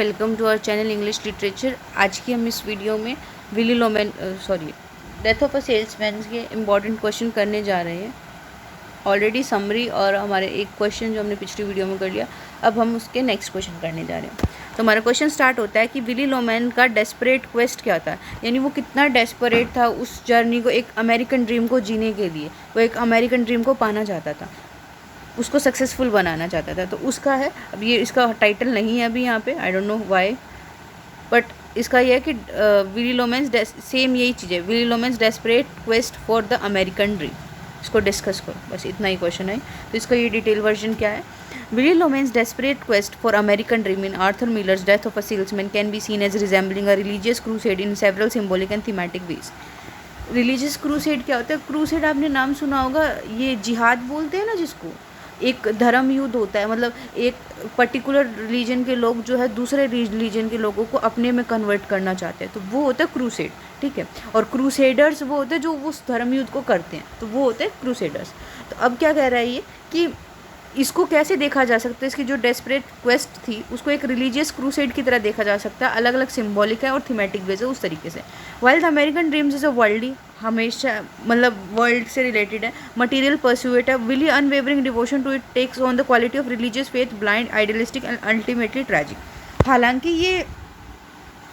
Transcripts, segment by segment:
Welcome to our channel English literature. आज की हम इस वीडियो में Willy Loman death of a salesman के इम्पॉर्टेंट क्वेश्चन करने जा रहे हैं। ऑलरेडी समरी और हमारे एक क्वेश्चन जो हमने पिछली वीडियो में कर लिया, अब हम उसके नेक्स्ट क्वेश्चन करने जा रहे हैं। तो हमारा क्वेश्चन स्टार्ट होता है कि विली लोमैन का डेस्परेट क्वेस्ट क्या था, यानी वो कितना डेस्परेट था उस जर्नी को, एक अमेरिकन ड्रीम को जीने के लिए। वो एक अमेरिकन ड्रीम को पाना चाहता था, उसको सक्सेसफुल बनाना चाहता था। तो उसका है, अब ये इसका टाइटल नहीं है अभी यहाँ पे, I don't know why, but इसका ये है कि विली लोमैन्स, सेम यही चीज़ है, Willy Loman's desperate quest for the American dream. इसको डिस्कस करो, बस इतना ही क्वेश्चन है। तो इसका ये डिटेल वर्जन क्या है। Willy Loman's desperate quest for American dream in Arthur Miller's Death of a Salesman can be seen as resembling a religious crusade in several symbolic and thematic ways. Religious crusade क्या होता है? Crusade आपने नाम सुना होगा, ये जिहाद बोलते हैं ना जिसको, एक धर्म युद्ध होता है। मतलब एक पर्टिकुलर रिलीजन के लोग जो है दूसरे रिलीजन के लोगों को अपने में कन्वर्ट करना चाहते हैं, तो वो होता है क्रूसेड, ठीक है। और क्रूसेडर्स वो होते हैं जो उस धर्म युद्ध को करते हैं, तो वो होते हैं क्रूसेडर्स। तो अब क्या कह रहा है ये कि इसको कैसे देखा जा सकता है, इसकी जो डेस्परेट क्वेस्ट थी उसको एक रिलीजियस क्रूसेड की तरह देखा जा सकता है। अलग अलग सिम्बॉलिक है और थीमेटिक वेज है उस तरीके से। While the American dreams is a worldly, हमेशा मतलब वर्ल्ड से रिलेटेड है, मटीरियल परस्यूट है, Willy unwavering devotion to it takes on the quality of religious faith, blind, idealistic and ultimately tragic. हालांकि ये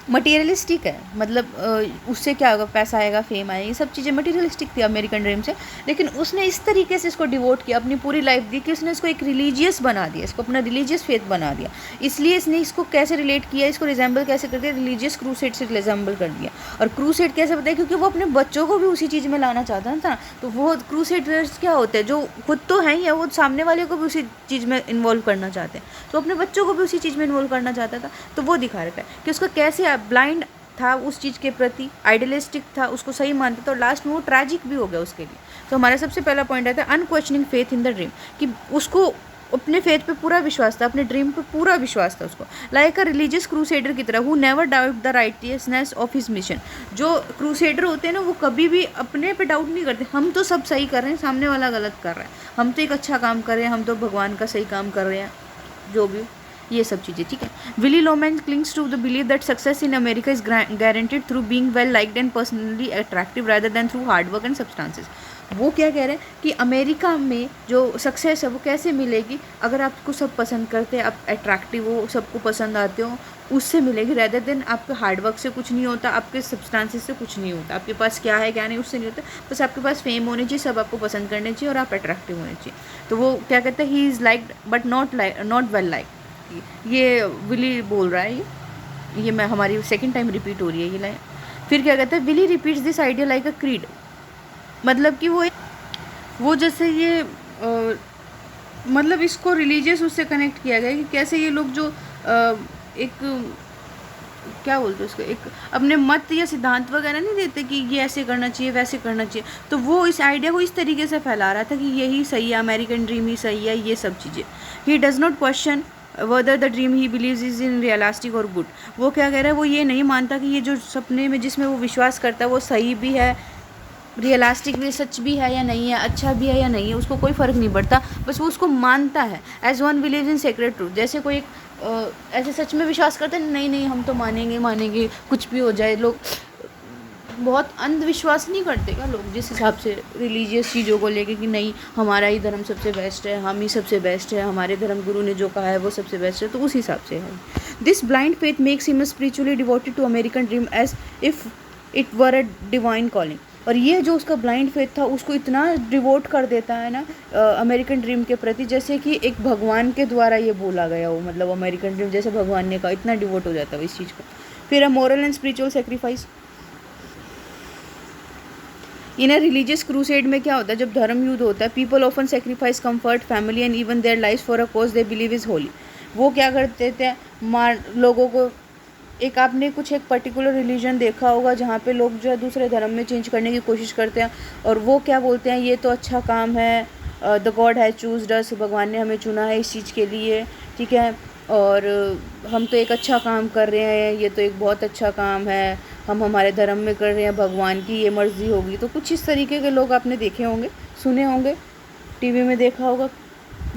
मटीरियलिस्टिक है, मतलब उससे क्या होगा, पैसा आएगा, फेम आएगा, ये सब चीज़ें मटीरियलिस्टिक थी अमेरिकन ड्रीम से। लेकिन उसने इस तरीके से इसको डिवोट किया, अपनी पूरी लाइफ दी कि उसने इसको एक रिलीजियस बना दिया, इसको अपना रिलीजियस फेथ बना दिया। इसलिए इसने इसको कैसे रिलेट किया, इसको रिजेंबल कैसे कर दिया, रिलीजियस क्रूसेड से रिजेंबल कर दिया। और क्रूसेड कैसे बताया, क्योंकि वो अपने बच्चों को भी उसी चीज़ में लाना चाहता था। तो वो क्रूसेडर्स क्या होते हैं, जो खुद तो हैं ही, वो सामने वाले को भी उसी चीज़ में इन्वॉल्व करना चाहते हैं, तो अपने बच्चों को भी उसी चीज़ में इन्वॉल्व करना चाहता था। तो वो दिखा रखा है कि उसका कैसे ब्लाइंड था उस चीज़ के प्रति, आइडियलिस्टिक था, उसको सही मानता था, और लास्ट में वो ट्रैजिक भी हो गया उसके लिए। तो हमारा सबसे पहला पॉइंट आता है unquestioning faith in the dream, कि उसको अपने फेथ पे पूरा विश्वास था, अपने ड्रीम पे पूरा विश्वास था उसको। लाइक अ रिलीजियस क्रूसेडर की तरह, who never doubt the righteousness of his mission. जो क्रूसेडर होते हैं ना, वो कभी भी अपने पे डाउट नहीं करते, हम तो सब सही कर रहे हैं, सामने वाला गलत कर रहा है, हम तो एक अच्छा काम कर रहे हैं, हम तो भगवान का सही काम कर रहे हैं, जो भी ये सब चीज़ें, ठीक है। Willy Loman clings to the believe that success in America is guaranteed through being well liked and personally attractive rather than through hard work and substances. वो क्या कह रहे हैं कि अमेरिका में जो सक्सेस है वो कैसे मिलेगी, अगर आपको सब पसंद करते हैं, आप अट्रैक्टिव हो, सबको पसंद आते हो, उससे मिलेगी, रादर देन आपके हार्ड वर्क से कुछ नहीं होता, आपके सब्सटेंसेस से कुछ नहीं होता, आपके पास क्या है क्या नहीं उससे नहीं होता, बस आपके पास फेम होनी चाहिए, सब आपको पसंद करने चाहिए और आप अट्रैक्टिव होने चाहिए। तो वो क्या कहते हैं, he is liked but not well like. ये विली बोल रहा है, ये मैं हमारी सेकंड टाइम रिपीट हो रही है ये लाइन। फिर क्या कहता है, Willy repeats this idea like a creed, मतलब कि वो जैसे ये मतलब इसको रिलीजियस उससे कनेक्ट किया गया कि कैसे ये लोग जो एक क्या बोलते हैं उसको, एक अपने मत या सिद्धांत वगैरह नहीं देते कि ये ऐसे करना चाहिए वैसे करना चाहिए, तो वो इस आइडिया को इस तरीके से फैला रहा था कि यही सही है, अमेरिकन ड्रीम ही सही है, ये सब चीज़ें। He does not question whether the dream he believes is in realistic or good। वो क्या कह रहा है, वो ये नहीं मानता कि ये जो सपने में जिसमें वो विश्वास करता है वो सही भी है, रियलिस्टिक भी, सच भी है या नहीं है, अच्छा भी है या नहीं है, उसको कोई फ़र्क नहीं पड़ता, बस वो उसको मानता है। As one believe in sacred truth, जैसे कोई ऐसे सच में विश्वास करता है, नहीं नहीं हम तो मानेंगे कुछ भी हो जाए। लोग बहुत अंधविश्वास नहीं करते क्या लोग, जिस हिसाब से रिलीजियस चीज़ों को लेके कि नहीं हमारा ही धर्म सबसे बेस्ट है, हम ही सबसे बेस्ट है, हमारे धर्म गुरु ने जो कहा है वो सबसे बेस्ट है, तो उस हिसाब से है। This blind faith makes him spiritually devoted to American dream as if it were a divine calling. और ये जो उसका ब्लाइंड फेथ था उसको इतना डिवोट कर देता है ना अमेरिकन ड्रीम के प्रति, जैसे कि एक भगवान के द्वारा ये बोला गया हो, मतलब अमेरिकन ड्रीम जैसे भगवान ने कहा, इतना डिवोट हो जाता है इस चीज़ को। फिर a moral and spiritual sacrifice. In a religious crusade में क्या होता है, जब धर्म युद्ध होता है, people often sacrifice comfort, family and even there life for a cause they believe is Holi. वो क्या करते थे, मार लोगों को, एक आपने कुछ एक पर्टिकुलर रिलीजन देखा होगा जहाँ पे लोग जो है दूसरे धर्म में चेंज करने की कोशिश करते हैं, और वो क्या बोलते हैं, ये तो अच्छा काम है, द गॉड हैज़ चूज्ड अस, भगवान ने हमें चुना है इस चीज़ के लिए, ठीक है, और हम तो एक अच्छा काम कर रहे हैं, ये तो एक बहुत अच्छा काम है, हम हमारे धर्म में कर रहे हैं, भगवान की ये मर्ज़ी होगी। तो कुछ इस तरीके के लोग आपने देखे होंगे, सुने होंगे, टीवी में देखा होगा,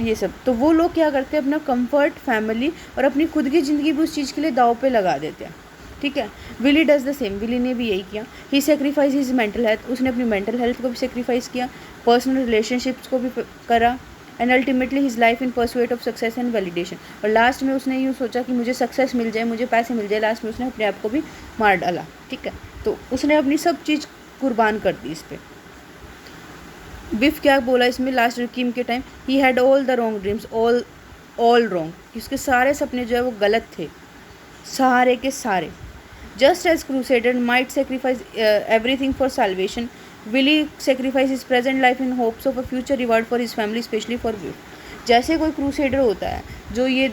ये सब। तो वो लोग क्या करते हैं, अपना कंफर्ट, फैमिली और अपनी खुद की ज़िंदगी भी उस चीज़ के लिए दाव पे लगा देते हैं, ठीक है। Willy does the same, Willy ने भी यही किया। He sacrifice his mental health, उसने अपनी मेंटल हेल्थ को भी सेक्रीफाइस किया, पर्सनल रिलेशनशिप्स को भी करा, and ultimately his life in pursuit of success and validation. और लास्ट में उसने यूँ सोचा कि मुझे सक्सेस मिल जाए, मुझे पैसे मिल जाए, लास्ट में उसने अपने आप को भी मार डाला, ठीक है। तो उसने अपनी सब चीज़ कुर्बान कर दी इस पर। बिफ क्या बोला इसमें लास्ट रकीम के time, he had all the wrong dreams, all wrong, उसके सारे सपने जो है वो गलत थे, सारे के सारे। Just as crusader might sacrifice everything for salvation, Willy sacrifice his present life in hopes of a future reward for his family, especially for Biff. जैसे कोई क्रूसेडर होता है जो ये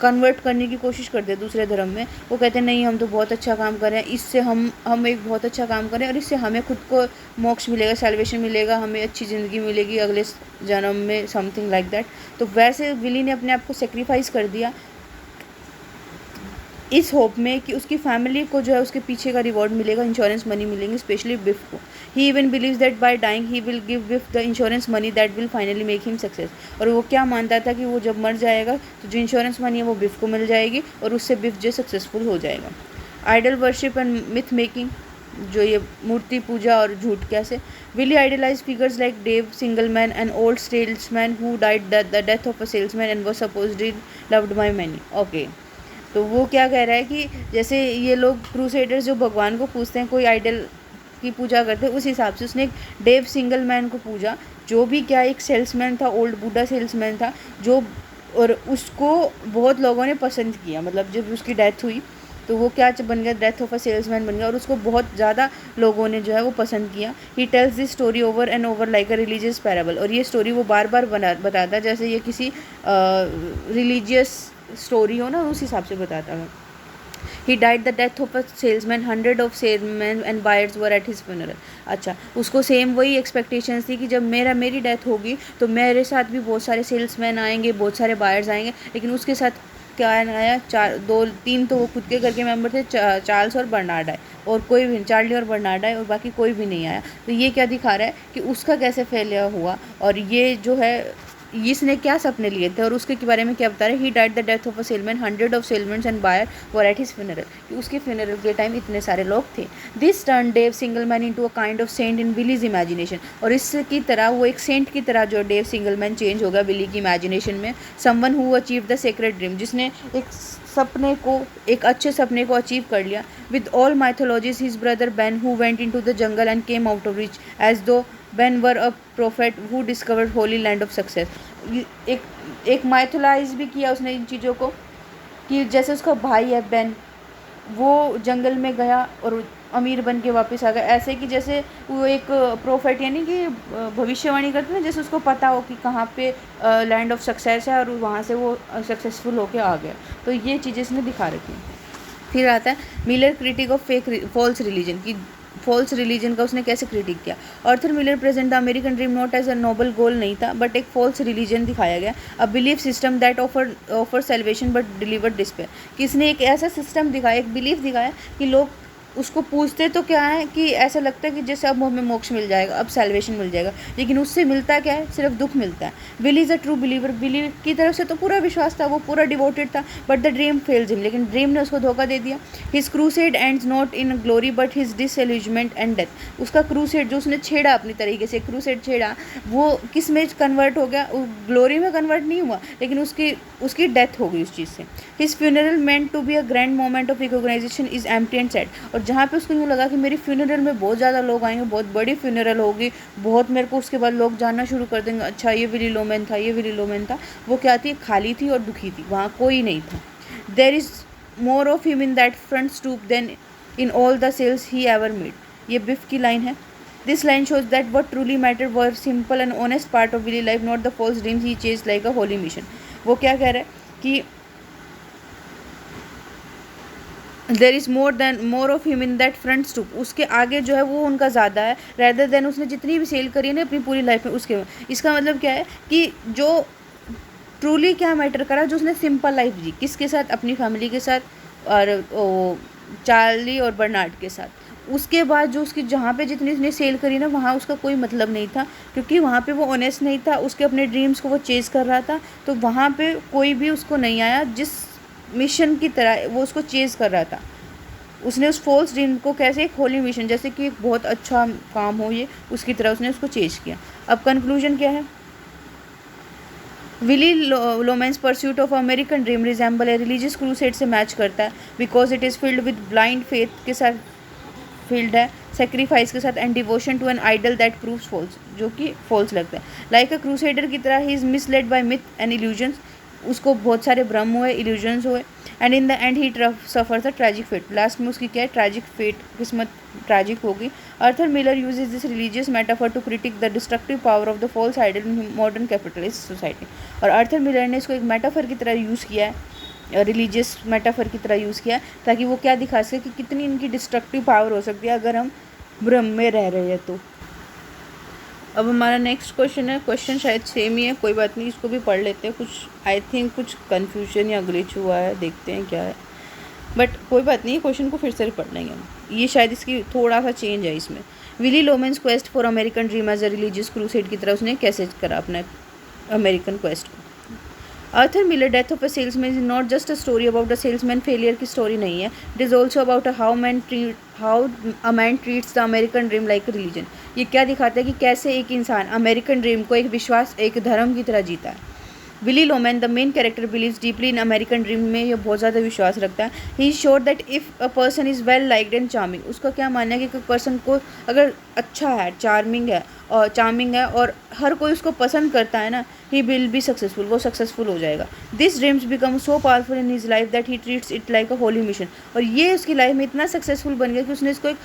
कन्वर्ट करने की कोशिश करते हैं दूसरे धर्म में, वो कहते हैं नहीं हम तो बहुत अच्छा काम कर रहे हैं, इससे हम एक बहुत अच्छा काम करें और इससे हमें खुद को मोक्ष मिलेगा, सैल्वेशन मिलेगा, हमें अच्छी ज़िंदगी मिलेगी अगले जन्म में, समथिंग लाइक दैट। तो वैसे विली ने अपने आप को सेक्रीफाइस कर दिया इस होप में कि उसकी फैमिली को जो है उसके पीछे का रिवॉर्ड मिलेगा, इंश्योरेंस मनी मिलेंगी, स्पेशली बिफ को। He even believes that by dying he will give Biff the insurance money that will finally make him success. और वो क्या मानता था कि वो जब मर जाएगा तो जो इंश्योरेंस मनी है वो बिफ को मिल जाएगी और उससे बिफ जो सक्सेसफुल हो जाएगा। Idol worship and myth making, जो ये मूर्ति पूजा और झूठ कैसे। Willy idolise figures like Dave Singleman, an old salesman who died the death of a salesman and was supposedly loved by many. Okay, तो वो क्या कह रहा है कि जैसे ये लोग क्रूसेडर्स जो भगवान को पूजते हैं, कोई आइडल की पूजा करते हैं, उस हिसाब से उसने एक डेव सिंगलमैन को पूजा, जो भी क्या एक सेल्समैन था, ओल्ड बूढ़ा सेल्समैन था जो, और उसको बहुत लोगों ने पसंद किया, मतलब जब उसकी डेथ हुई तो वो क्या बन गया, डेथ ऑफ अ सेल्समैन बन गया और उसको बहुत ज़्यादा लोगों ने जो है वो पसंद किया। He tells this story over and over like a religious parable, और ये स्टोरी वो बार बार बताता जैसे ये किसी रिलीजियस स्टोरी हो ना, उस हिसाब से बताता है। ही died the death of a salesman, 100 of salesman and buyers were at his funeral. अच्छा, उसको सेम वही एक्सपेक्टेशंस थी कि जब मेरी डेथ होगी तो मेरे साथ भी बहुत सारे सेल्समैन आएंगे, बहुत सारे बायर्स आएंगे, लेकिन उसके साथ क्या आया, 3 तो वो खुद के घर के मेंबर थे, चार्ल्स और बर्नार्ड आए, और कोई भी, चार्ली और बर्नार्ड आए और बाकी कोई भी नहीं आया। तो ये क्या दिखा रहा है कि उसका कैसे फेलियर हुआ, और ये जो है इसने क्या सपने लिए थे, और उसके बारे में क्या बता रहे हैं। He died the death of a salesman, 100 of salesman and buyer were at his funeral, कि उसके फ्यूनरल के टाइम इतने सारे लोग थे। This turn Dave Singleman into a kind of saint in Willy's imagination, और इसकी तरह वो एक सेंट की तरह जो डेव सिंगलमैन चेंज होगा विली की इमेजिनेशन में। Someone who achieve the sacred dream, जिसने एक अच्छे सपने को अचीव कर लिया। With all mythologies his brother Ben who went into the jungle and came out of rich as though Ben were a prophet who discovered holy land of success. एक mythologise भी किया उसने इन चीज़ों को, कि जैसे उसका भाई है बेन, वो जंगल में गया और अमीर बन के वापस आ गया, ऐसे कि जैसे वो एक प्रोफेट यानी कि भविष्यवाणी करते हैं, जैसे उसको पता हो कि कहाँ पे लैंड ऑफ सक्सेस है और वहाँ से वो सक्सेसफुल होके आ गया। तो ये चीज़ें इसने दिखा रखी हैं। फिर आता है Miller critique of false religion, की फॉल्स रिलीजन का उसने कैसे क्रिटिक किया। Arthur Miller present the American dream not as a noble goal नहीं था, बट एक फॉल्स रिलीजन दिखाया गया, a belief system that offer salvation but deliver despair. किसने एक ऐसा सिस्टम दिखाया, एक बिलीफ दिखाया कि लोग उसको पूछते तो क्या है कि ऐसा लगता है कि जैसे अब हमें मोक्ष मिल जाएगा, अब सैल्वेशन मिल जाएगा, लेकिन उससे मिलता क्या है, सिर्फ दुख मिलता है। Will is a true believer, believe की तरफ से तो पूरा विश्वास था, वो पूरा डिवोटेड था, but the dream fails him, लेकिन ड्रीम ने उसको धोखा दे दिया। His crusade ends not in glory but his disillusionment and death. उसका क्रूसेड जो उसने छेड़ा अपनी तरीके से, क्रूसेड छेड़ा, वो किस में कन्वर्ट हो गया, ग्लोरी में कन्वर्ट नहीं हुआ, लेकिन उसकी डेथ हो गई उस चीज़ से। His funeral meant to be a grand moment of recognization is empty and sad, और जहाँ पे उसको यूँ लगा कि मेरी फ्यूनरल में बहुत ज़्यादा लोग आएंगे, बहुत बड़ी फ्यूनरल होगी, बहुत मेरे को उसके बाद लोग जानना शुरू कर देंगे, अच्छा ये विली लोमैन था, ये विली लोमैन था, वो क्या थी, खाली थी और दुखी थी, वहाँ कोई नहीं था। There is more of him in that front stoop than in all the sales he ever made. ये बिफ की लाइन है। This line shows that what truly mattered were simple and honest part of Willie life, not the false dreams he chased like a holy mission। वो क्या कह रहा है कि there is more of him in that front stoop, उसके आगे जो है वो उनका ज़्यादा है, रैदर देन उसने जितनी भी सेल करी है ना अपनी पूरी लाइफ में उसके। इसका मतलब क्या है कि जो ट्रूली क्या मैटर करा, जो उसने सिंपल लाइफ जी, किसके साथ, अपनी फैमिली के साथ और चार्ली और बर्नार्ड के साथ, उसके बाद जो उसकी जहाँ पे जितनी उसने सेल करी ना, वहाँ उसका कोई मतलब नहीं था, क्योंकि वहाँ पे वो ऑनेस्ट नहीं था, उसके अपने ड्रीम्स को वो चेज़ कर रहा था। तो वहाँ पे कोई भी उसको नहीं आया जिस मिशन की तरह वो उसको चेज़ कर रहा था। उसने उस फॉल्स ड्रीम को कैसे एक होली मिशन, जैसे कि एक बहुत अच्छा काम हो ये, उसकी तरह उसने उसको चेज़ किया। अब कंक्लूजन क्या है? Willy Loman's pursuit of American dream resemble a religious crusade से मैच करता है, because it is filled with blind faith के साथ फील्ड है, सेक्रीफाइस के साथ, and devotion to an idol that proves false, जो कि फॉल्स लगता है। लाइक अ क्रूसेडर की तरह he is misled by myth and illusions, उसको बहुत सारे भ्रम हुए, इल्यूजन्स हुए, and in the end he suffer the tragic fate, last में उसकी क्या है? ट्रैजिक फेट, किस्मत ट्रैजिक होगी। Arthur Miller uses this religious metaphor to critique the destructive power of the false idol in modern capitalist society. और Arthur Miller ने इसको एक मेटाफर की तरह यूज़ किया है, रिलीजियस मेटाफर की तरह यूज़ किया, ताकि वो क्या दिखा सके कि कितनी इनकी डिस्ट्रक्टिव पावर हो सकती है अगर हम भ्रम में रह रहे हैं तो। अब हमारा नेक्स्ट क्वेश्चन है, क्वेश्चन शायद सेम ही है, कोई बात नहीं, इसको भी पढ़ लेते हैं। कुछ आई थिंक कुछ कन्फ्यूजन या ग्लिच हुआ है, देखते हैं क्या है, बट कोई बात नहीं, क्वेश्चन को फिर से पढ़ लेंगे हम। ये शायद इसकी थोड़ा सा चेंज है इसमें। Willy Loman's quest for American dream as a religious crusade की तरह उसने कैसे करा अपना अमेरिकन क्वेस्ट को। Arthur Miller Death of a Salesman is not just a story about a salesman failure की स्टोरी नहीं है, it is also about how a man treats the American dream like a religion. ये क्या दिखाता है कि कैसे एक इंसान अमेरिकन ड्रीम को एक विश्वास, एक धर्म की तरह जीता है। Willy Loman the main character believes deeply in American dream में, ये बहुत ज़्यादा विश्वास रखता है। He is sure that if a person is well liked and charming, उसका क्या मानना है कि कोई पर्सन को अगर अच्छा है, चार्मिंग है और हर कोई उसको पसंद करता है ना, ही विल बी सक्सेसफुल, वो सक्सेसफुल हो जाएगा। This dreams become so powerful in his life that he treats it like a holy mission, और ये उसकी लाइफ में इतना सक्सेसफुल बन गया कि उसने इसको एक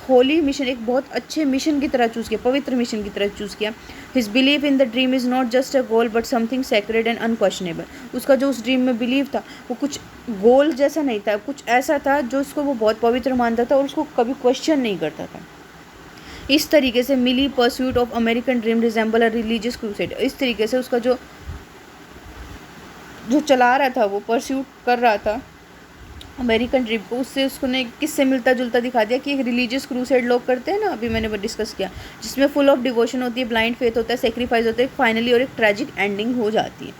होली मिशन, एक बहुत अच्छे मिशन की तरह चूज़ किया, पवित्र मिशन की तरह चूज़ किया। His believe in the dream is not just a goal but something sacred and unquestionable. उसका जो उस ड्रीम में बिलीव था वो कुछ गोल जैसा नहीं था, कुछ ऐसा था जो उसको वो बहुत पवित्र मानता था और उसको कभी क्वेश्चन नहीं करता था। इस तरीके से Willy pursuit of American dream resemble a religious crusade, इस तरीके से उसका जो चला रहा था, वो परस्यूट कर रहा था अमेरिकन ड्रीम को, उससे उसको ने किससे मिलता जुलता दिखा दिया कि एक रिलीजियस क्रूसेड लोग करते हैं ना, अभी मैंने वो डिस्कस किया, जिसमें फुल ऑफ डिवोशन होती है, ब्लाइंड फेथ होता है, सेक्रीफाइस होता है, फाइनली और एक ट्रैजिक एंडिंग हो जाती है।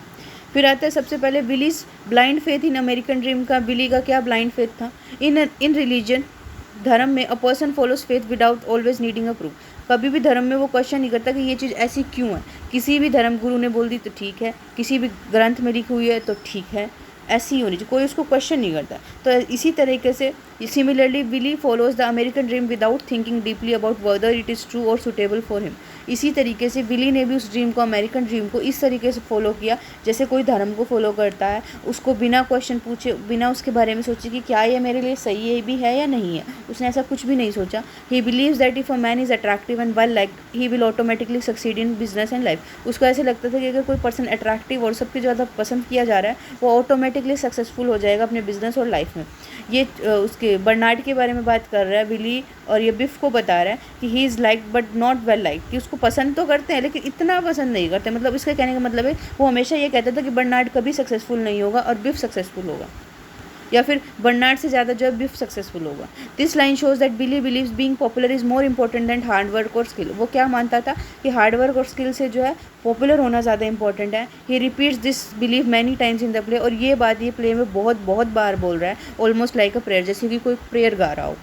फिर आता है सबसे पहले Willy's blind faith in American dream का। विली का क्या ब्लाइंड फेथ था? इन रिलीजन, धर्म में, a person follows faith without always needing a proof. कभी भी धर्म में वो क्वेश्चन नहीं करता कि ये चीज़ ऐसी क्यों है, किसी भी धर्म गुरु ने बोल दी तो ठीक है, किसी भी ग्रंथ में लिखी हुई है तो ठीक है, ऐसी ही होनी चाहिए, कोई उसको क्वेश्चन नहीं करता। तो इसी तरीके से similarly Willy follows the American dream without thinking deeply about whether it is true और सुटेबल फॉर हिम। इसी तरीके से विली ने भी उस ड्रीम को, अमेरिकन ड्रीम को, इस तरीके से फॉलो किया जैसे कोई धर्म को फॉलो करता है, उसको बिना क्वेश्चन पूछे, बिना उसके बारे में सोचे कि क्या ये मेरे लिए सही है भी है या नहीं है, उसने ऐसा कुछ भी नहीं सोचा। ही believes that if a man is attractive and well liked he will automatically succeed in business and life. उसको ऐसे लगता था कि अगर कोई पर्सन अट्रैक्टिव और सबसे ज़्यादा पसंद किया जा रहा है, वो ऑटोमेटिकली सक्सेसफुल हो जाएगा अपने बिजनेस और लाइफ में। ये उसके बर्नार्ड के बारे में बात कर रहा है विली, और ये बिफ को बता रहा है कि he is like but not well like, कि उसको पसंद तो करते हैं लेकिन इतना पसंद नहीं करते। मतलब इसका कहने का मतलब है वो हमेशा ये कहता था कि बर्नार्ड कभी सक्सेसफुल नहीं होगा और बिफ सक्सेसफुल होगा, या फिर बर्नार्ड से ज़्यादा जो है बिफ सक्सेसफुल होगा। This line shows that Billy believes being popular is more important than hard work और स्किल। वो क्या मानता था कि हार्ड वर्क और स्किल से जो है पॉपुलर होना ज़्यादा इंपॉर्टेंट है। He repeats this belief many times in the play, और ये बात ये प्ले में बहुत बहुत बार बोल रहा है, ऑलमोस्ट लाइक अ प्रेयर, जैसे कि कोई प्रेयर गा रहा हो।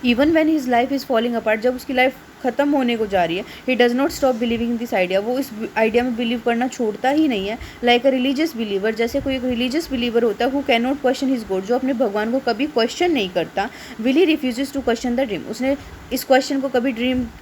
Even when his life is falling apart, जब उसकी लाइफ ख़त्म होने को जा रही है, he does not stop believing this idea, वो इस आइडिया में बिलीव करना छोड़ता ही नहीं है। लाइक अ रिलीजियस बिलीवर, जैसे कोई एक रिलीजियस बिलीवर होता है, who can not question his god, जो अपने भगवान को कभी क्वेश्चन नहीं करता। Willy refuses to question the dream, उसने इस क्वेश्चन को कभी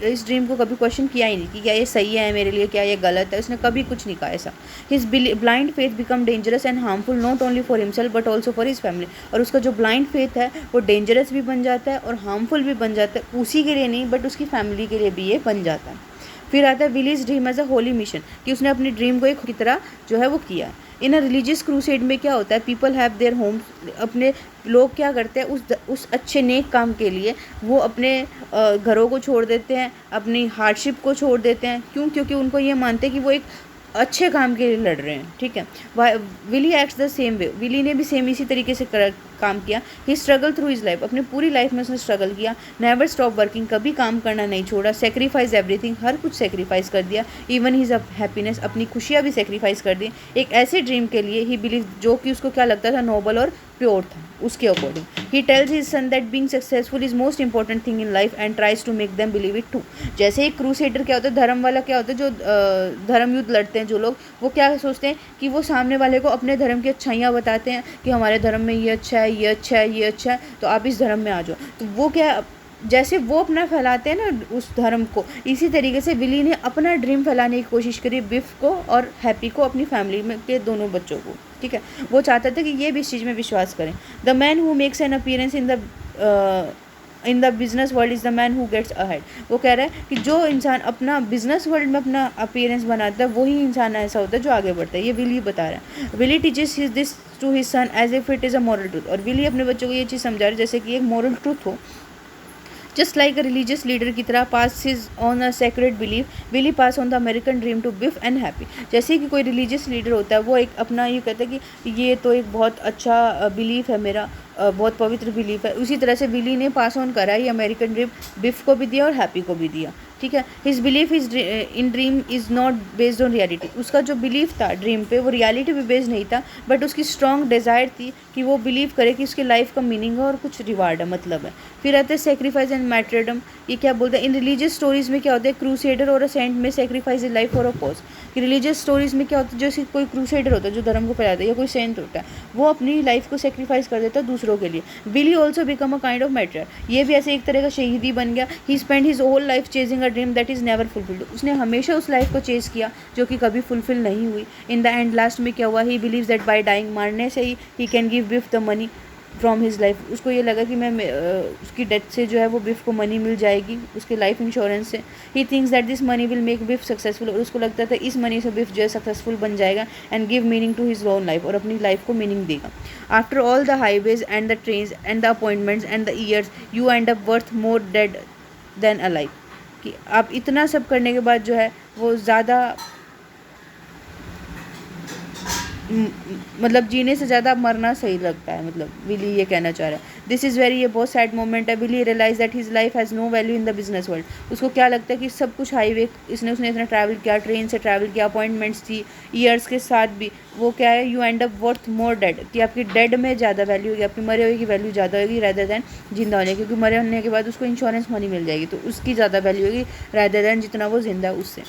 इस ड्रीम को कभी क्वेश्चन किया ही नहीं कि क्या ये सही है मेरे लिए, क्या ये गलत है, उसने कभी कुछ नहीं कहा ऐसा। His blind faith become dangerous and harmful not only for himself but also for his family, और उसका जो ब्लाइंड फेथ है वो डेंजरस भी बन जाता है और हार्मफुल भी बन जाता है, उसी के लिए नहीं बट उसकी फैमिली के लिए भी ये बन जाता है। फिर आता है Willy's dream as a holy mission, कि उसने अपनी ड्रीम को एक की तरह जो है वो किया। इन अ रिलीजियस क्रूसेड में क्या होता है, पीपल हैव देयर होम्स, अपने लोग क्या करते हैं उस अच्छे नेक काम के लिए वो अपने घरों को छोड़ देते हैं, अपनी हार्डशिप को छोड़ देते हैं। क्यों? क्योंकि उनको ये मानते हैं कि वो एक अच्छे काम के लिए लड़ रहे हैं, ठीक है। Willy acts the same way, Willy ने भी सेम इसी तरीके से काम किया। He struggle through his life, अपनी पूरी लाइफ में उसने स्ट्रगल किया। नेवर स्टॉप वर्किंग, कभी काम करना नहीं छोड़ा। सेक्रीफाइस एवरीथिंग, हर कुछ सेक्रीफाइस कर दिया। इवन हिज हैप्पीनेस, अपनी खुशियाँ भी सेक्रीफाइस कर दी एक ऐसे ड्रीम के लिए। ही बिलीव, जो कि उसको क्या लगता था नोबल और प्योर था उसके according. He tells his son that being successful is most important thing in life and tries to make them believe it too. जैसे एक क्रूसेडर क्या होता है, धर्म वाला क्या होता है, जो धर्म युद्ध लड़ते हैं जो लोग, वो क्या सोचते हैं कि वो सामने वाले को अपने धर्म की अच्छाइयाँ बताते हैं कि हमारे धर्म में ये अच्छा है, ये अच्छा है, ये अच्छा है, तो आप इस धर्म में आ जाओ। तो वो क्या, जैसे वो अपना फैलाते हैं ना उस धर्म को, इसी तरीके से विली ने अपना ड्रीम फैलाने की कोशिश करी बिफ को और हैप्पी को, अपनी फैमिली में के दोनों बच्चों को। ठीक है, वो चाहता था कि ये भी इस चीज़ में विश्वास करें। The man who makes an appearance in the business world is the man who gets ahead. वो कह रहा है कि जो इंसान अपना बिजनेस वर्ल्ड में अपना अपीयरेंस बनाता है वही इंसान ऐसा होता है जो आगे बढ़ता है। ये विली बता रहा है। Willy teaches this to his son as if it is a moral truth. और विली अपने बच्चों को ये चीज़ समझा रहा है जैसे कि एक मॉरल ट्रूथ हो। Just like a religious leader की तरह pass his on a sacred belief, Willy pass on the American dream to Biff and Happy. जैसे कि कोई रिलीजियस लीडर होता है, वो एक अपना ये कहता है कि ये तो एक बहुत अच्छा बिलीफ है मेरा, बहुत पवित्र बिलीफ है। उसी तरह से विली ने पास ऑन करा, ये अमेरिकन ड्रीम बिफ को भी दिया और हैप्पी को भी दिया। ठीक है, his belief is in dream is not based on reality. उसका जो बिलीफ था ड्रीम पे, वो रियलिटी पे बेस्ड नहीं था, बट उसकी स्ट्रॉन्ग डिज़ायर थी कि वो बिलीव करे कि उसकी लाइफ का मीनिंग है और कुछ रिवार्ड है, मतलब है। फिर आते हैं सेक्रीफाइस एंड मैट्रेडम। ये क्या बोलते हैं, इन रिलीजियस स्टोरीज में क्या होता है, क्रूसेडर और अ सेंट में sacrifice is life for a cause. कि रिलीजियस स्टोरीज में क्या होता है, जैसे कोई क्रूसेडर होता है जो धर्म को फैलाता है, या कोई सेंट होता है, वो अपनी लाइफ को सेक्रीफाइस कर देता है दूसरों के लिए। Willy also become a kind of martyr, ये भी ऐसे एक तरह का शहीदी बन गया। He spend his whole life chasing a dream that is never fulfilled. उसने हमेशा उस लाइफ को चेज किया जो कि कभी फुलफिल नहीं हुई। इन द एंड लास्ट में क्या हुआ, he believes that by dying, मारने से he can give Biff the money from his life. उसको ये लगा कि मैं उसकी डेथ से जो है वो बिफ को मनी मिल जाएगी उसके लाइफ इंश्योरेंस से। He thinks that this money will make beef successful. और उसको लगता था इस मनी से बिफ जो है सक्सेसफुल बन जाएगा and give meaning to his own life, और अपनी लाइफ को मीनिंग देगा। After all the highways and the trains and the appointments and the years you end up worth more dead than alive. कि आप इतना सब करने के बाद जो है वो ज़्यादा मतलब जीने से ज़्यादा मरना सही लगता है, मतलब विली ये कहना चाह रहा है। दिस इज़ वेरी, ये बहुत सैड मोमेंट है। Willy realize that his life has no value in the business world. उसको क्या लगता है कि सब कुछ हाईवे उसने इतना ट्रैवल किया, ट्रेन से ट्रैवल किया, अपॉइंटमेंट्स थी, ईयर्स के साथ भी, वो क्या है, you end up worth more dead, कि आपकी डेड में ज़्यादा वैल्यू होगी, आपकी मरे हुए की वैल्यू ज़्यादा होगी रैदर दैन जिंदा होने, क्योंकि मरे होने के बाद उसको इंश्योरेंस मनी मिल जाएगी, तो उसकी ज़्यादा वैल्यू होगी रैदर दैन जितना वो जिंदा है उससे।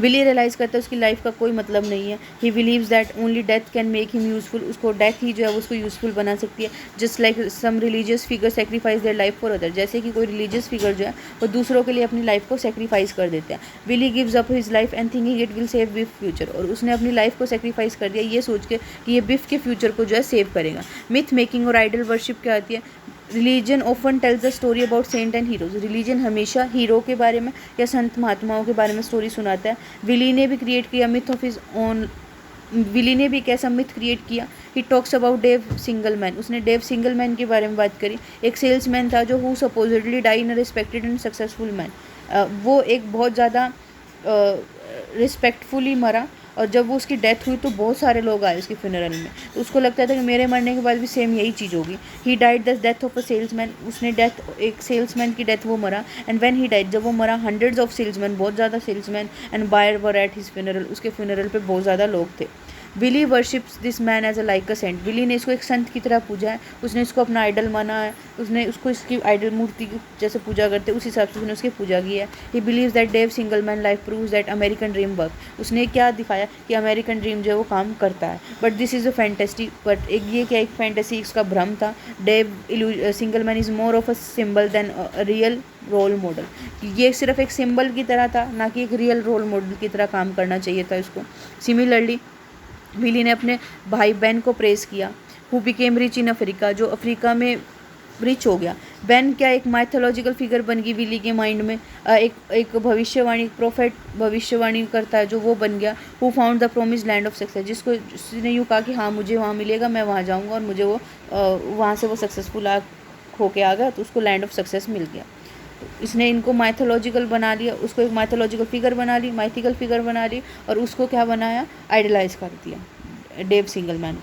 विली रियलाइज़ करता है उसकी लाइफ का कोई मतलब नहीं है। He believes that only death can make him useful. उसको डेथ ही जो है उसको यूज़फुल बना सकती है। Just like some religious figure sacrifice their life for other, जैसे कि कोई रिलीजियस फिगर जो है वो दूसरों के लिए अपनी लाइफ को सेक्रीफाइस कर देते हैं। Willy gives up his life and thinking it will save Biff future. और उसने अपनी लाइफ को सेक्रीफाइस कर दिया ये सोच के कि ये बिफ के फ्यूचर को जो है सेव करेगा। मिथ मेकिंग और आइडल वर्शिप क्या आती है, religion often tells the story about saint and heroes. Religion हमेशा हीरो के बारे में या संत महात्माओं के बारे में स्टोरी सुनाता है। विली ने भी क्रिएट किया myth of his own, Willy ने भी एक ऐसा मिथ क्रिएट किया। He talks about Dave Singleman. उसने डेव सिंगलमैन के बारे में बात करी। एक सेल्समैन था जो who supposedly die in a respected and successful man. वो एक बहुत ज़्यादा रिस्पेक्टफुली मरा, और जब वो उसकी डेथ हुई तो बहुत सारे लोग आए उसके फ्यूनरल में, तो उसको लगता था कि मेरे मरने के बाद भी सेम यही चीज़ होगी। ही died the death of a salesman. उसने डेथ, एक सेल्समैन की डेथ वो मरा। एंड व्हेन ही डाइड, जब वो मरा, हंड्रेड्स ऑफ सेल्समैन, बहुत ज़्यादा salesman and buyer were at his funeral. उसके फ्यूनरल पे बहुत ज़्यादा लोग थे। Willy worships this man as a like a saint. Willy ने इसको एक संत की तरह पूजा है, उसने इसको अपना आइडल माना है, उसने उसको इसकी आइडल मूर्ति की जैसे पूजा करते उस हिसाब से उसने उसकी पूजा की है। He believes that Dave Singleman life proves that American dream work. उसने क्या दिखाया कि अमेरिकन ड्रीम जो है वो काम करता है, but this is a fantasy. But एक ये क्या, एक फैंटेसी, इसका भ्रम था। Dave Singleman is more of a symbol than real role model. ये सिर्फ एक सिंबल की तरह था, ना कि एक रियल रोल मॉडल की तरह काम करना चाहिए था इसको। सिमिलरली विली ने अपने भाई बेन को प्रेस किया, who became rich in Africa, जो अफ्रीका में रिच हो गया। बेन क्या एक माइथोलॉजिकल फिगर बन गई विली के माइंड में, एक भविष्यवाणी, प्रोफेट भविष्यवाणी करता है जो वो बन गया। Who found the promised land of success, जिसने यूँ कहा कि हाँ मुझे वहाँ मिलेगा, मैं वहाँ जाऊँगा और मुझे वो वहाँ से वो सक्सेसफुल होके आ गया, तो उसको लैंड ऑफ सक्सेस मिल गया। इसने इनको माइथोलॉजिकल बना लिया, उसको एक माइथोलॉजिकल फिगर बना ली, माइथिकल फिगर बना ली, और उसको क्या बनाया, आइडलाइज कर दिया डेव सिंगलमैन।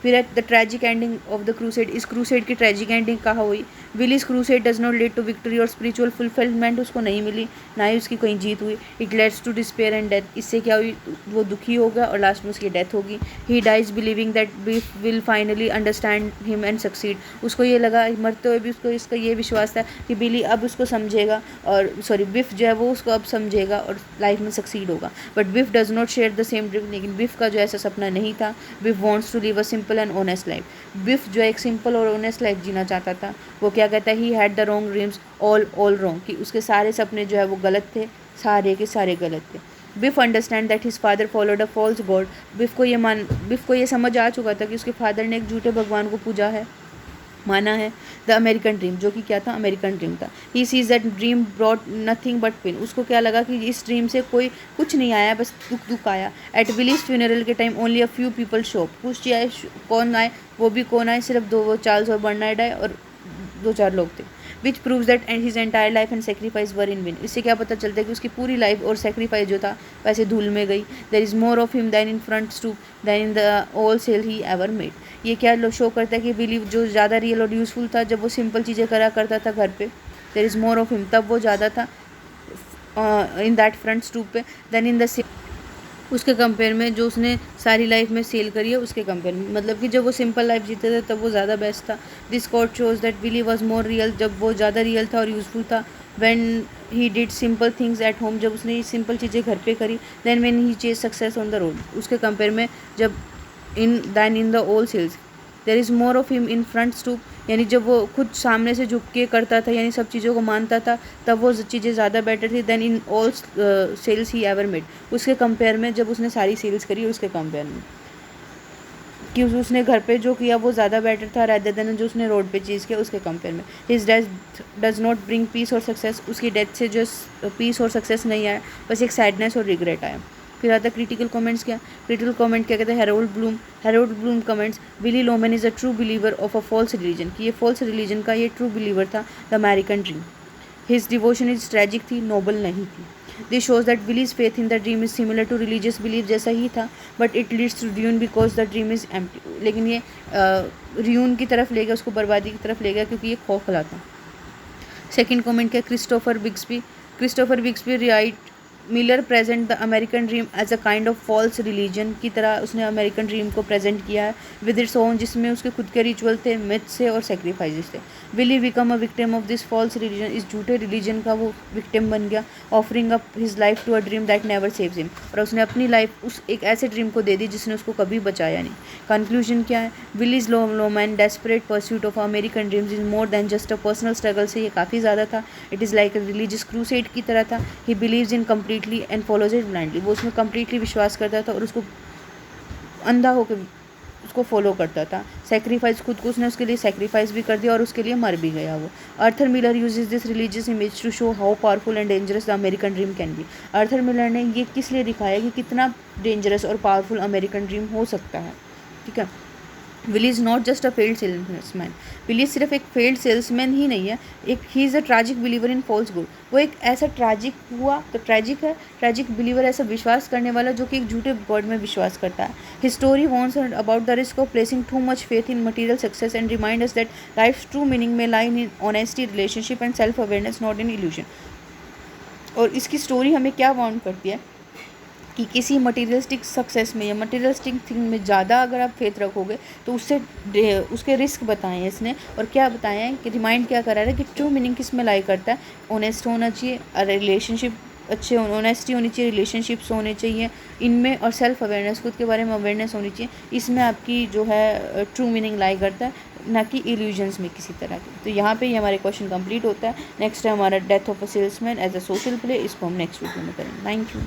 फिर the tragic ending of the crusade, इस क्रूसेड की ट्रेजिक एंडिंग कहाँ हुई? Willy's crusade does not lead to victory और स्पिरिचुअल फुलफिलमेंट उसको नहीं मिली, ना ही उसकी कोई जीत हुई। It leads to despair and death, इससे क्या हुई? वो दुखी हो गया और लास्ट में उसकी डेथ होगी। He dies believing that Biff will finally understand him and succeed, उसको ये लगा मरते हुए भी उसको इसका ये विश्वास था कि बिली अब उसको समझेगा, और सॉरी बिफ जो है वो उसको अब समझेगा और लाइफ में सक्सीड होगा। But Biff does not share the same dream, लेकिन बिफ का जो ऐसा सपना नहीं था। Biff wants to live a simple and honest life, Biff जो एक सिंपल और ऑनेस्ट लाइफ जीना चाहता था। वो क्या कहता है? He had the wrong dreams all wrong, कि उसके सारे सपने जो है वो गलत थे, सारे के सारे गलत थे। Biff understand that his father followed a false god, Biff को ये समझ आ चुका था कि उसके फादर ने एक झूठे भगवान को पूजा है, माना है। द अमेरिकन ड्रीम, जो कि क्या था? अमेरिकन ड्रीम था। He sees that dream brought nothing but pain, उसको क्या लगा कि इस ड्रीम से कोई कुछ नहीं आया, बस दुख आया। एट विलीज फ्यूनरल के time only a few people show, कुछ आए, कौन आए? वो भी कौन आए? सिर्फ दो, चार्ल्स और बर्नार्ड आए और 2-4 लोग थे। Which proves that and his entire life and sacrifice were in vain, इससे क्या पता चलता है कि उसकी पूरी लाइफ और सेक्रीफाइस जो था वैसे धूल में गई। There is more of him than in front stoop than in the all sale he ever made, ये क्या शो करता है कि बिलीव जो ज़्यादा रियल और यूज़फुल था जब वो सिंपल चीज़ें करा करता था घर पे, there is more of him, तब वो ज़्यादा था इन दैट फ्रंट स्टूप पे दैन इन द उसके कंपेयर में जो उसने सारी लाइफ में सेल करी है उसके कंपेयर में, मतलब कि जब वो सिंपल लाइफ जीते थे तब वो ज़्यादा बेस्ट था। This quote shows that Billy was more real, जब वो ज़्यादा रियल था और यूज़फुल था। When he did simple things at home, जब उसने ये सिंपल चीज़ें घर पे करी। Then when he chase success on the road, उसके कंपेयर में जब in the old sales. There is more of him in front stoop, यानी जब वो खुद सामने से झुक के करता था, यानी सब चीज़ों को मानता था, तब वो चीज़ें ज़्यादा बेटर थी। Then in all sales he ever made, उसके कंपेयर में जब उसने सारी सेल्स करी उसके कंपेयर में, कि उसने घर पे जो किया वो ज़्यादा बेटर था रैदर देन जो उसने रोड पे चीज़ किया उसके कंपेयर में। His death does not bring peace और सक्सेस, उसकी डेथ से जो पीस और सक्सेस नहीं आया, बस एक सैडनेस और रिग्रेट आया। फिर आता है क्रिटिकल कमेंट्स। क्या क्रिटिकल कमेंट क्या कहते हैं? Harold Bloom comments, Willy Loman is a true believer of a false religion, कि ये फॉल्स रिलीजन का ये ट्रू बिलीवर था the American dream. His devotion is tragic थी, नोबल नहीं थी। This shows that Willy's faith in the dream is similar to religious belief, जैसा ही था, but it leads to ruin because the dream is empty, लेकिन ये ruin की तरफ ले गया, उसको बर्बादी की तरफ ले गया क्योंकि ये खोखला था। सेकेंड कमेंट क्या? Christopher Bigsby write Miller present the American dream as a kind of false religion, की तरह उसने अमेरिकन ड्रीम को प्रेजेंट किया है विद इट्स ओन, जिसमें उसके खुद के रिचुअल थे, मिथ्स थे और सेक्रीफाइसेस थे। Will he become a victim of this false religion, इस झूठे रिलीजन का वो विक्टिम बन गया। Offering up his life to a dream that never saves him, और उसने अपनी लाइफ उस एक ऐसे ड्रीम को दे दी जिसने उसको कभी बचाया नहीं। कंक्लूजन क्या है? Willy's Loman desperate pursuit of American dreams is more than just a personal struggle, से ये काफ़ी ज़्यादा था। It is like a religious crusade की तरह था। He believes in completely and follows it blindly, वो उसमें कम्प्लीटली विश्वास करता था और उसको अंधा होकर उसको फॉलो करता था। सेक्रीफाइस, खुद को उसने उसके लिए सेक्रीफाइस भी कर दिया और उसके लिए मर भी गया वो। Arthur Miller uses this religious image to show how powerful and dangerous the American dream can be. Arthur Miller ने ये किस लिए दिखाया कि कितना डेंजरस और पावरफुल अमेरिकन ड्रीम हो सकता है, ठीक है। Willy is not just a failed salesman, Willy सिर्फ एक फेल्ड सेल्समैन ही नहीं है, एक he is a tragic believer in false good, वो एक ऐसा ट्रैजिक हुआ तो ट्रैजिक है, ट्रैजिक बिलीवर, ऐसा विश्वास करने वाला जो कि एक झूठे गॉड में विश्वास करता है। हिज स्टोरी वॉन्ट्स about the risk of placing too much faith in material success and remind us that life's true meaning में lie in honesty, relationship and self awareness, not in illusion. और इसकी story हमें क्या warn करती है कि किसी मटीरियलिस्टिक सक्सेस में या मटीरियलिस्टिक थिंग में ज़्यादा अगर आप फेथ रखोगे तो उससे उसके रिस्क बताए हैं इसने, और क्या बताया है कि रिमाइंड क्या करा रहा है कि ट्रू मीनिंग किस में लाई करता है। ऑनेस्ट होना चाहिए, रिलेशनशिप अच्छे, ऑनेस्टी होनी चाहिए, रिलेशनशिप्स होने चाहिए इनमें, और सेल्फ अवेयरनेस, खुद के बारे में अवेयरनेस होनी चाहिए, इसमें आपकी जो है ट्रू मीनिंग लाई करता है, ना कि इल्यूजन्स में किसी तरह के। तो यहाँ पे ये हमारे क्वेश्चन कंप्लीट होता है। नेक्स्ट है हमारा death of a salesman as a social play, इसको हम नेक्स्ट वीडियो में करेंगे। Thank you.